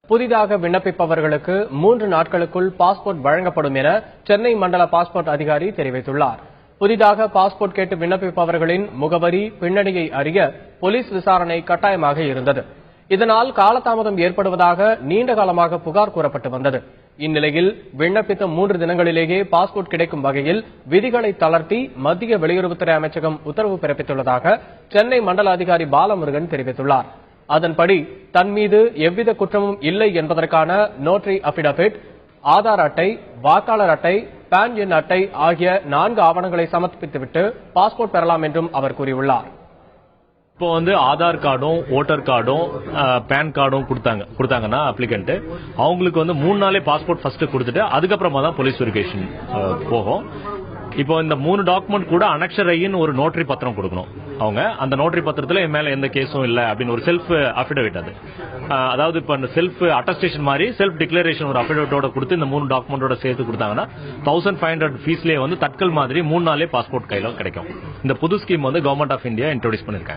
புதிதாக விண்ணப்பிப்பவர்களுக்கு 3 நாட்களுக்குள் பாஸ்போர்ட் வழங்கப்படும் என சென்னை மண்டல பாஸ்போர்ட் அதிகாரி தெரிவித்துள்ளார். புதிதாக பாஸ்போர்ட் கேட்டு விண்ணப்பிப்பவர்களின் முகவரி, பின்னணியை அறிய போலீஸ் விசாரணை கட்டாயமாக இருந்தது. இதனால் காலதாமதம் ஏற்படுவதாக நீண்ட காலமாக புகார் கூறப்பட்டு வந்தது. இந்நிலையில் விண்ணப்பித்த 3 தினங்களிலேயே பாஸ்போர்ட் கிடைக்கும் வகையில் விதிகளை தளர்த்தி மத்திய வெளியுறவுத்துறை அமைச்சகம் உத்தரவு பிறப்பித்துள்ளதாக சென்னை மண்டல அதிகாரி பாலமுருகன் தெரிவித்துள்ளார். அதன்படி தன் மீது எவ்வித குற்றமும் இல்லை என்பதற்கான நோட்டரி அபிடவிட், ஆதார் அட்டை, வாக்காளர் அட்டை, பான் எண் அட்டை ஆகிய 4 ஆவணங்களை சமர்ப்பித்துவிட்டு பாஸ்போர்ட் பெறலாம் என்றும் அவர் கூறியுள்ளார். இப்போ ஆதார் கார்டும், ஓட்டர் கார்டும், பேன் கார்டும் கொடுத்தாங்கன்னா அப்ளிகன்ட் அவங்களுக்கு 3 நாளே பாஸ்போர்ட் ஃபர்ஸ்ட் கொடுத்துட்டு அதுக்கப்புறமா தான் போலீஸ் வெரிஃபிகேஷன் போகும். இப்போ இந்த 3 டாக்குமெண்ட் கூட அனக்ஷரைன்னு ஒரு நோட்டரி பத்திரம் கொடுக்கணும். அவங்க அந்த நோட்டரி பத்திரத்துல என் மேல எந்த கேஸும் இல்ல அப்படின்னு ஒரு செல்ஃப் அபிடவிட், அது அதாவது இப்ப அந்த செல்ஃப் அட்டஸ்டேஷன் மாதிரி செல்ஃப் டிக்ளரேஷன் ஒரு அபிடவிட்டோட கொடுத்து இந்த 3 டாக்குமெண்டோட சேர்த்து கொடுத்தாங்கன்னா 1500 ஃபீஸ்லயே தட்கல் மாதிரி 3 நாளே பாஸ்போர்ட் கையில கிடைக்கும். இந்த புது scheme government of India introduce பண்ணிருக்காங்க.